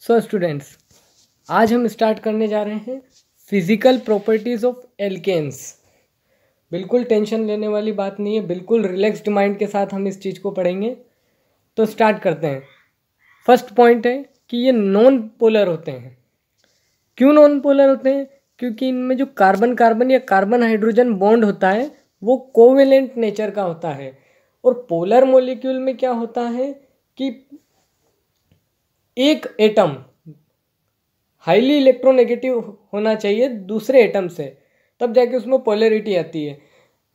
So students, आज हम start करने जा रहे हैं फिजिकल प्रॉपर्टीज़ ऑफ एल्केन्स। बिल्कुल टेंशन लेने वाली बात नहीं है, बिल्कुल रिलैक्स्ड माइंड के साथ हम इस चीज़ को पढ़ेंगे। तो स्टार्ट करते हैं। फर्स्ट पॉइंट है कि ये नॉन पोलर होते हैं। क्यों नॉन पोलर होते हैं? क्योंकि इनमें जो कार्बन कार्बन या कार्बन हाइड्रोजन बॉन्ड होता है वो कोवेलेंट नेचर का होता है। और पोलर मॉलिक्यूल में क्या होता है कि एक एटम हाईली इलेक्ट्रोनेगेटिव होना चाहिए दूसरे एटम से, तब जाके उसमें पोलैरिटी आती है।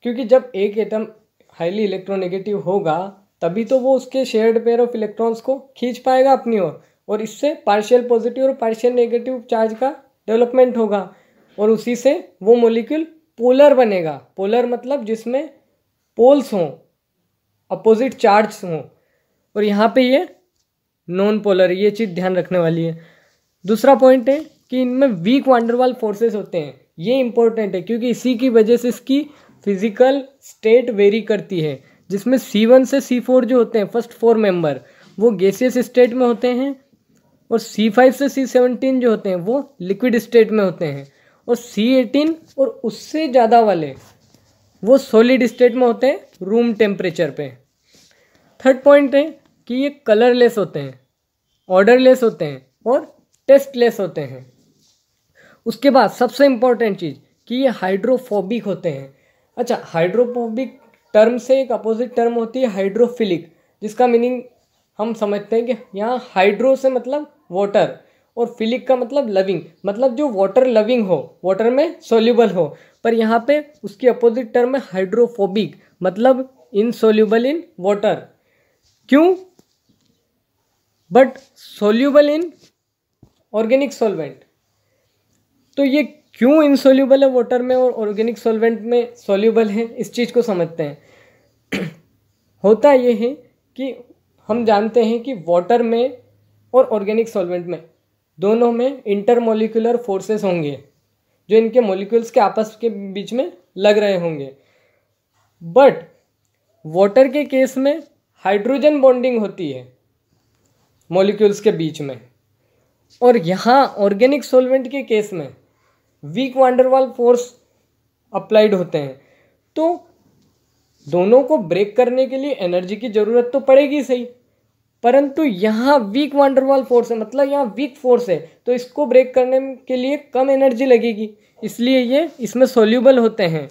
क्योंकि जब एक एटम हाईली इलेक्ट्रोनेगेटिव होगा तभी तो वो उसके शेयर्ड पेयर ऑफ इलेक्ट्रॉन्स को खींच पाएगा अपनी ओर, और इससे पार्शियल पॉजिटिव और पार्शियल नेगेटिव चार्ज का डेवलपमेंट होगा, और उसी से वो मॉलिक्यूल पोलर बनेगा। पोलर मतलब जिसमें पोल्स हों, अपोजिट चार्ज हों, और यहाँ पे ये नॉन पोलर, ये चीज़ ध्यान रखने वाली है। दूसरा पॉइंट है कि इनमें वीक वांडरवाल फोर्सेस होते हैं। ये इंपॉर्टेंट है क्योंकि इसी की वजह से इसकी फिजिकल स्टेट वेरी करती है, जिसमें C1 से C4 जो होते हैं फर्स्ट 4 मेंबर वो गैसियस स्टेट में होते हैं, और C5 से C17 जो होते हैं वो लिक्विड स्टेट में होते हैं, और C18 और उससे ज़्यादा वाले वो सॉलिड स्टेट में होते हैं रूम टेम्परेचर पे। थर्ड पॉइंट है कि ये कलरलेस होते हैं, ऑर्डरलेस होते हैं और टेस्टलेस होते हैं। उसके बाद सबसे इम्पॉर्टेंट चीज़ कि ये हाइड्रोफोबिक होते हैं। अच्छा, हाइड्रोफोबिक टर्म से एक अपोजिट टर्म होती है हाइड्रोफिलिक, जिसका मीनिंग हम समझते हैं कि यहाँ हाइड्रो से मतलब वाटर और फिलिक का मतलब लविंग, मतलब जो वाटर लविंग हो, वाटर में सोल्यूबल हो। पर यहाँ पे उसकी अपोजिट टर्म है हाइड्रोफोबिक, मतलब इनसोल्यूबल इन वाटर। क्यों? But soluble in organic solvent. तो ये क्यों इनसोल्यूबल है वाटर में और ऑर्गेनिक सॉल्वेंट में सोल्यूबल है, इस चीज़ को समझते हैं। होता ये है कि हम जानते हैं कि वाटर में और ऑर्गेनिक सॉल्वेंट में दोनों में इंटरमोलिकुलर फोर्सेस होंगे, जो इनके मॉलिक्यूल्स के आपस के बीच में लग रहे होंगे। बट वाटर के केस में हाइड्रोजन बॉन्डिंग होती है मॉलिक्यूल्स के बीच में, और यहाँ ऑर्गेनिक सॉल्वेंट के केस में वीक वांडरवाल फोर्स अप्लाइड होते हैं। तो दोनों को ब्रेक करने के लिए एनर्जी की ज़रूरत तो पड़ेगी सही, परंतु यहाँ वीक वांडरवाल फोर्स है, मतलब यहाँ वीक फोर्स है, तो इसको ब्रेक करने के लिए कम एनर्जी लगेगी, इसलिए ये इसमें सोल्यूबल होते हैं।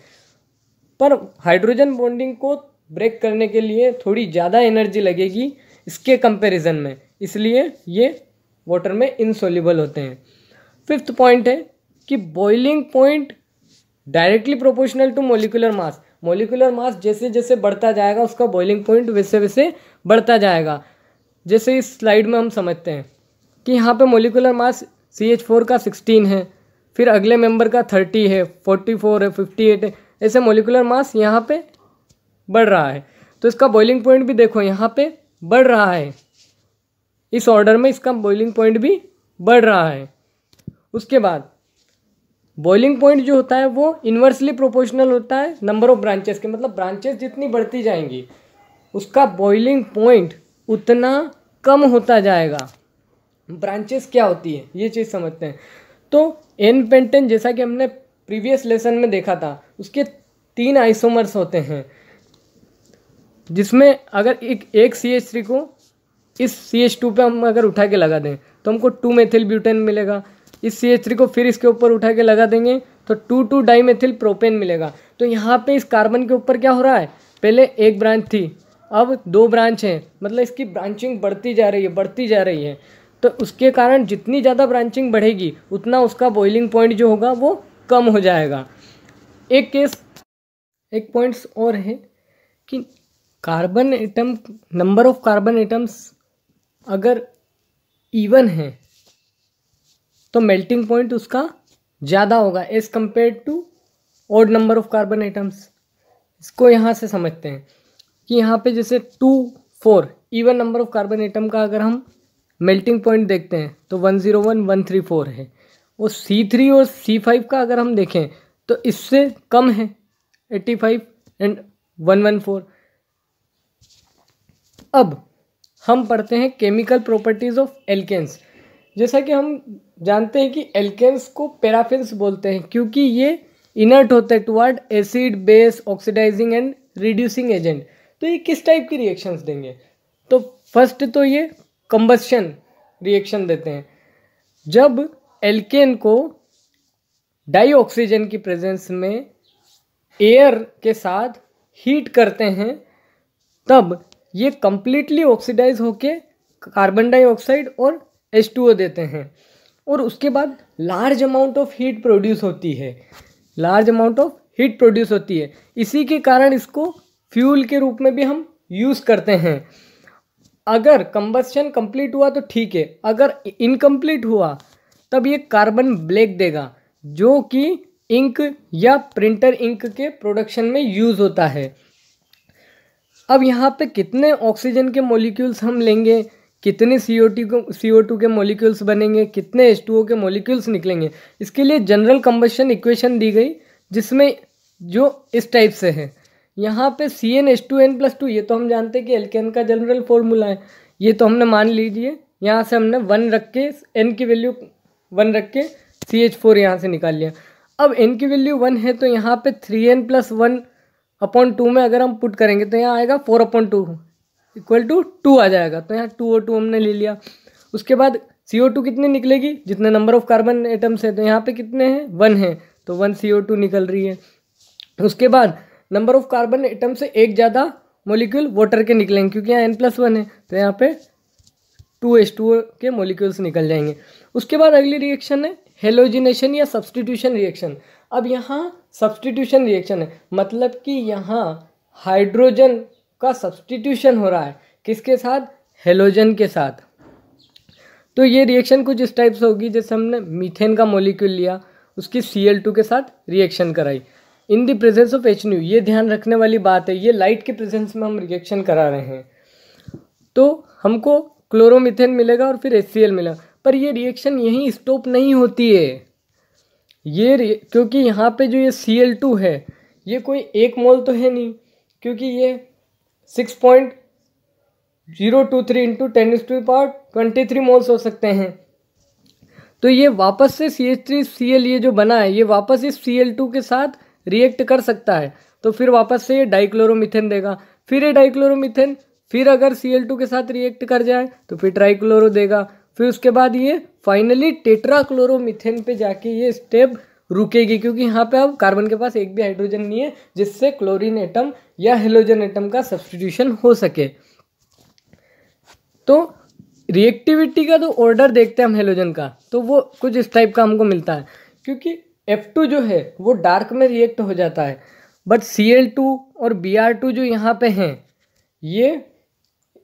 पर हाइड्रोजन बॉन्डिंग को ब्रेक करने के लिए थोड़ी ज़्यादा एनर्जी लगेगी इसके कंपैरिजन में, इसलिए ये वाटर में इनसोल्यूबल होते हैं। फिफ्थ पॉइंट है कि boiling point directly proportional to molecular mass. Molecular mass जैसे जैसे बढ़ता जाएगा उसका बॉइलिंग पॉइंट वैसे वैसे बढ़ता जाएगा। जैसे इस स्लाइड में हम समझते हैं कि यहाँ पे मोलिकुलर मास CH4 का 16 है, फिर अगले मेंबर का 30 है, 44 है, 58 है, ऐसे मोलिकुलर मास यहाँ पे बढ़ रहा है। तो इसका बॉइलिंग पॉइंट भी देखो यहाँ पे बढ़ रहा है, इस ऑर्डर में इसका बॉइलिंग पॉइंट भी बढ़ रहा है। उसके बाद बॉइलिंग पॉइंट जो होता है वो इन्वर्सली प्रोपोर्शनल होता है नंबर ऑफ ब्रांचेस के, मतलब ब्रांचेस जितनी बढ़ती जाएंगी उसका बॉइलिंग पॉइंट उतना कम होता जाएगा। ब्रांचेस क्या होती है ये चीज़ समझते हैं। तो एन पेंटेन जैसा कि हमने प्रीवियस लेसन में देखा था, उसके 3 आइसोमर्स होते हैं, जिसमें अगर एक CH3 को इस CH2 पे हम अगर उठा के लगा दें तो हमको 2 मेथिल ब्यूटेन मिलेगा। इस CH3 को फिर इसके ऊपर उठा के लगा देंगे तो 2 डाइमेथिल प्रोपेन मिलेगा। तो यहाँ पे इस कार्बन के ऊपर क्या हो रहा है, पहले एक ब्रांच थी, अब 2 ब्रांच हैं, मतलब इसकी ब्रांचिंग बढ़ती जा रही है, बढ़ती जा रही है। तो उसके कारण जितनी ज़्यादा ब्रांचिंग बढ़ेगी उतना उसका बॉइलिंग पॉइंट जो होगा वो कम हो जाएगा। एक पॉइंट्स और है कि carbon atom, number of carbon atoms अगर इवन है तो मेल्टिंग पॉइंट उसका ज़्यादा होगा as compare to odd number of carbon atoms. इसको यहाँ से समझते हैं कि यहाँ पे जैसे 2, 4 even number of carbon atom का अगर हम मेल्टिंग पॉइंट देखते हैं तो 101, 134 है, और C3 और C5 का अगर हम देखें तो इससे कम है 85 एंड 114। अब हम पढ़ते हैं केमिकल प्रॉपर्टीज़ ऑफ एल्केन्स। जैसा कि हम जानते हैं कि एल्केन्स को पैराफिन्स बोलते हैं क्योंकि ये इनर्ट होते हैं toward acid, base, oxidising and reducing agent. तो ये किस टाइप की रिएक्शंस देंगे? तो फर्स्ट तो ये कंबस्शन रिएक्शन देते हैं। जब एल्केन को डाई ऑक्सीजन की प्रेजेंस में एयर के साथ हीट करते हैं तब ये कंप्लीटली ऑक्सीडाइज होके कार्बन डाइऑक्साइड और H2O देते हैं और उसके बाद large amount of heat produce होती है, इसी के कारण इसको फ्यूल के रूप में भी हम यूज़ करते हैं। अगर कंबस्शन कंप्लीट हुआ तो ठीक है, अगर इनकम्प्लीट हुआ तब ये कार्बन ब्लैक देगा जो कि इंक या प्रिंटर इंक के प्रोडक्शन में यूज़ होता है। अब यहाँ पे कितने ऑक्सीजन के मॉलिक्यूल्स हम लेंगे, कितने CO2 के मॉलिक्यूल्स बनेंगे, कितने H2O के मॉलिक्यूल्स निकलेंगे, इसके लिए जनरल कंबस्शन इक्वेशन दी गई जिसमें जो इस टाइप से है। यहाँ पे CnH2n+2 ये तो हम जानते हैं कि एल्केन का जनरल फॉर्मूला है, ये तो हमने मान लीजिए। यहाँ से हमने 1 रख के n की वैल्यू 1 रख के CH4 यहाँ से निकाल लिया। अब n की वैल्यू 1 है तो यहाँ पे 3n+1/2 में अगर हम पुट करेंगे तो यहाँ आएगा 4/2 इक्वल टू 2 आ जाएगा। तो यहाँ 2O2 हमने ले लिया। उसके बाद CO2 कितनी निकलेगी, जितने नंबर ऑफ कार्बन एटम्स है, तो यहाँ पे कितने हैं 1 है तो 1 CO2 निकल रही है। उसके बाद नंबर ऑफ कार्बन एटम से एक ज़्यादा मॉलिक्यूल वाटर के निकलेंगे क्योंकि यहाँ n+1 है तो यहाँ पे 2 H2O के मॉलिक्यूल्स निकल जाएंगे। उसके बाद अगली रिएक्शन है हेलोजिनेशन या सब्सटीट्यूशन रिएक्शन। अब यहाँ सब्सटीट्यूशन रिएक्शन है, मतलब कि यहाँ हाइड्रोजन का सब्सटीट्यूशन हो रहा है किसके साथ, हेलोजन के साथ। तो ये रिएक्शन कुछ इस टाइप से होगी जैसे हमने मीथेन का मॉलिक्यूल लिया, उसकी Cl2 के साथ रिएक्शन कराई in the presence of HNO। ये ध्यान रखने वाली बात है, ये लाइट के प्रेजेंस में हम रिएक्शन करा रहे हैं तो हमको क्लोरोमीथेन मिलेगा और फिर HCl मिलेगा। पर ये रिएक्शन यहीं स्टॉप नहीं होती है, क्योंकि यहाँ पे जो ये Cl2 है ये कोई 1 मोल तो है नहीं, क्योंकि ये 6.023 × 10⁻23 मोल्स हो सकते हैं। तो ये वापस से CH3Cl ये जो बना है ये वापस इस Cl2 के साथ रिएक्ट कर सकता है, तो फिर वापस से ये डाइक्लोरोमीथेन देगा। फिर ये डाइक्लोरोमीथेन फिर अगर Cl2 के साथ रिएक्ट कर जाए तो फिर ट्राइक्लोरो देगा। फिर उसके बाद ये फाइनली टेट्राक्लोरोमीथेन पे जाके ये स्टेप रुकेगी, क्योंकि यहाँ पे अब कार्बन के पास एक भी हाइड्रोजन नहीं है जिससे क्लोरीन एटम या हेलोजन एटम का सब्स्टिट्यूशन हो सके। तो रिएक्टिविटी का तो ऑर्डर देखते हैं हम हेलोजन का, तो वो कुछ इस टाइप का हमको मिलता है, क्योंकि F2 जो है वो डार्क में रिएक्ट हो जाता है, बट Cl2 और Br2 जो यहाँ पे हैं ये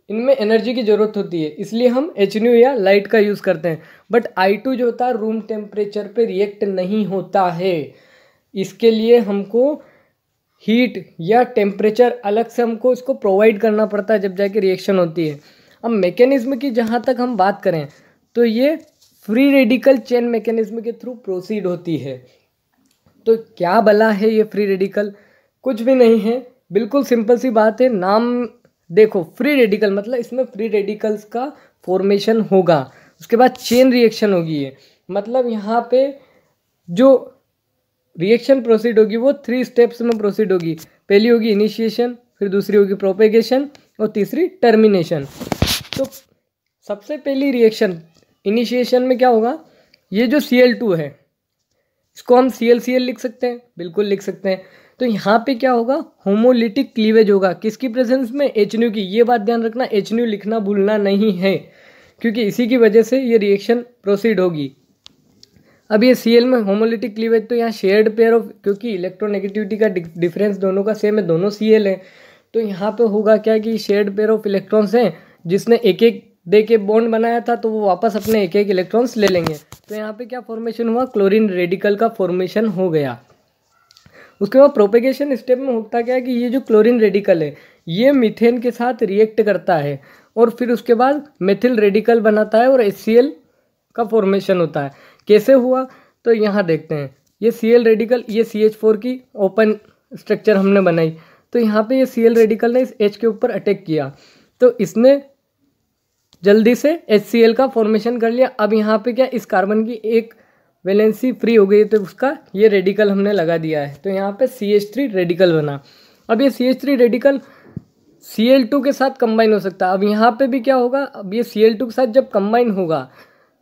इनमें एनर्जी की ज़रूरत होती है, इसलिए हम HNO या लाइट का यूज़ करते हैं। बट I2 जो होता है रूम टेम्परेचर पे रिएक्ट नहीं होता है, इसके लिए हमको हीट या टेम्परेचर अलग से हमको इसको प्रोवाइड करना पड़ता है जब जाके रिएक्शन होती है। अब मैकेनिज्म की जहाँ तक हम बात करें तो ये फ्री रेडिकल चेन मैकेनिज्म के थ्रू प्रोसीड होती है। तो क्या भला है ये फ्री रेडिकल? कुछ भी नहीं है, बिल्कुल सिंपल सी बात है। नाम देखो, फ्री रेडिकल मतलब इसमें फ्री रेडिकल्स का फॉर्मेशन होगा, उसके बाद चेन रिएक्शन होगी। ये मतलब यहाँ पे जो रिएक्शन प्रोसीड होगी वो 3 स्टेप्स में प्रोसीड होगी। पहली होगी इनिशिएशन, फिर दूसरी होगी प्रोपेगेशन और तीसरी टर्मिनेशन। तो सबसे पहली रिएक्शन इनिशिएशन में क्या होगा, ये जो Cl2 है इसको हम ClCl लिख सकते हैं, बिल्कुल लिख सकते हैं। तो यहाँ पे क्या होगा, होमोलिटिक क्लीवेज होगा किसकी प्रेजेंस में, HNO की। ये बात ध्यान रखना, HNO लिखना भूलना नहीं है, क्योंकि इसी की वजह से ये रिएक्शन प्रोसीड होगी। अब ये Cl में होमोलिटिक क्लीवेज, तो यहाँ शेयर्ड पेयर ऑफ, क्योंकि इलेक्ट्रोनेगेटिविटी का डिफरेंस दोनों का सेम है, दोनों Cl है, तो यहाँ पे होगा क्या कि शेयर्ड पेयर ऑफ इलेक्ट्रॉन्स हैं, जिसने एक एक दे के बॉन्ड बनाया था तो वो वापस अपने एक एक इलेक्ट्रॉन्स ले लेंगे। तो यहाँ पे क्या फॉर्मेशन हुआ, क्लोरीन रेडिकल का फॉर्मेशन हो गया। उसके बाद प्रोपेगेशन स्टेप में होता क्या है कि ये जो क्लोरीन रेडिकल है ये मीथेन के साथ रिएक्ट करता है और फिर उसके बाद मेथिल रेडिकल बनाता है और HCl का फॉर्मेशन होता है। कैसे हुआ, तो यहाँ देखते हैं। ये Cl रेडिकल, ये CH4 की ओपन स्ट्रक्चर हमने बनाई, तो यहाँ पे ये Cl रेडिकल ने इस H के ऊपर अटैक किया, तो इसने जल्दी से HCl का फॉर्मेशन कर लिया। अब यहाँ पे क्या, इस कार्बन की एक वैलेंसी फ्री हो गई, तो उसका ये रेडिकल हमने लगा दिया है, तो यहाँ पे CH3 रेडिकल बना। अब ये CH3 रेडिकल Cl2 के साथ कंबाइन हो सकता है। अब यहाँ पे भी क्या होगा, अब ये Cl2 के साथ जब कंबाइन होगा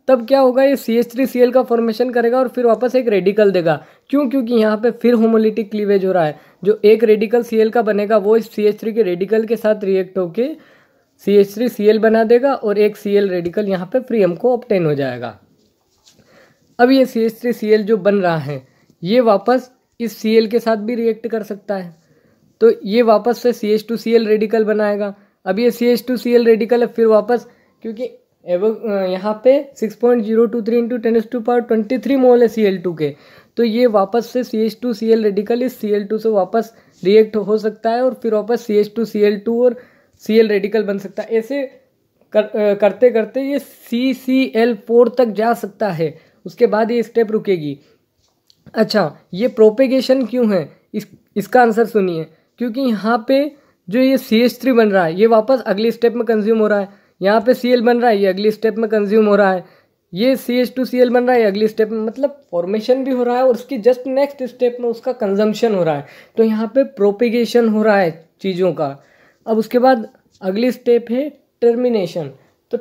तब क्या होगा, ये CH3Cl का फॉर्मेशन करेगा और फिर वापस एक रेडिकल देगा। क्यों? क्योंकि यहाँ पे फिर होमोलिटिक क्लीवेज हो रहा है। जो एक रेडिकल Cl का बनेगा वो इस CH3 के रेडिकल के साथ रिएक्ट होके CH3Cl बना देगा और एक Cl रेडिकल यहाँ पे फ्री हमको ऑब्टेन हो जाएगा। अब ये CH3Cl जो बन रहा है ये वापस इस Cl के साथ भी रिएक्ट कर सकता है, तो ये वापस से CH2Cl रेडिकल बनाएगा। अब ये CH2Cl रेडिकल है, फिर वापस क्योंकि यहाँ पे 6.023 × 10⁻23 मोल है Cl2 के, तो ये वापस से CH2Cl रेडिकल इस Cl2 से वापस रिएक्ट हो सकता है और फिर वापस CH2Cl2 और Cl रेडिकल बन सकता है। ऐसे करते करते ये CCl4 तक जा सकता है, उसके बाद ये स्टेप रुकेगी। अच्छा, ये प्रोपेगेशन क्यों है, इसका आंसर सुनिए। क्योंकि यहाँ पे जो ये CH3 बन रहा है ये वापस अगली स्टेप में कंज्यूम हो रहा है, यहाँ पे Cl बन रहा है ये अगली स्टेप में कंज्यूम हो रहा है, ये CH2Cl बन रहा है ये अगली स्टेप में, मतलब फॉर्मेशन भी हो रहा है और उसकी जस्ट नेक्स्ट स्टेप में उसका कंजम्पशन हो रहा है। तो यहाँ पे प्रोपेगेशन हो रहा है चीज़ों का। अब उसके बाद अगली स्टेप है टर्मिनेशन। तो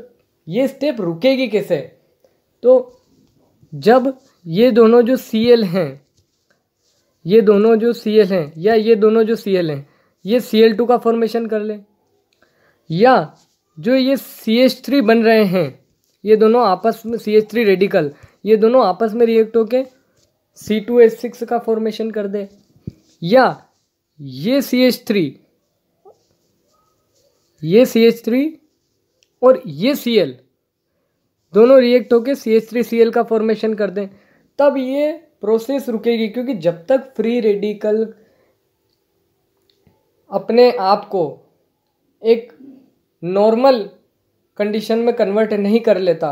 ये स्टेप रुकेगी कैसे, तो जब ये दोनों जो Cl हैं, ये दोनों जो Cl हैं या ये दोनों जो Cl हैं ये Cl2 का फॉर्मेशन कर ले, या जो ये CH3 बन रहे हैं ये दोनों आपस में CH3 रेडिकल ये दोनों आपस में रिएक्ट होके C2H6 का फॉर्मेशन कर दे, या ये CH3 और ये Cl दोनों रिएक्ट होके CH3Cl का फॉर्मेशन कर दें, तब ये प्रोसेस रुकेगी। क्योंकि जब तक फ्री रेडिकल अपने आप को एक नॉर्मल कंडीशन में कन्वर्ट नहीं कर लेता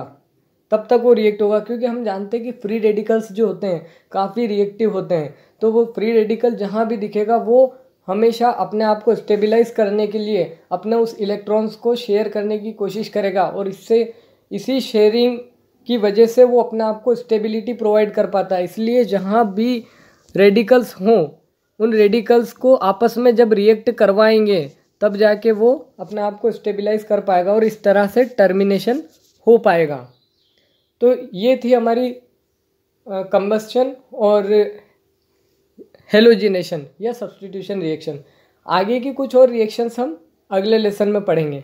तब तक वो रिएक्ट होगा। क्योंकि हम जानते हैं कि फ्री रेडिकल्स जो होते हैं काफ़ी रिएक्टिव होते हैं, तो वो फ्री रेडिकल जहाँ भी दिखेगा वो हमेशा अपने आप को स्टेबलाइज करने के लिए अपने उस इलेक्ट्रॉन्स को शेयर करने की कोशिश करेगा, और इसी शेयरिंग की वजह से वो अपने आप को स्टेबिलिटी प्रोवाइड कर पाता है। इसलिए जहाँ भी रेडिकल्स हों उन रेडिकल्स को आपस में जब रिएक्ट करवाएंगे तब जाके वो अपने आप को स्टेबलाइज कर पाएगा और इस तरह से टर्मिनेशन हो पाएगा। तो ये थी हमारी कंबस्शन और हेलोजिनेशन या सब्स्टिट्यूशन रिएक्शन। आगे की कुछ और रिएक्शंस हम अगले लेसन में पढ़ेंगे।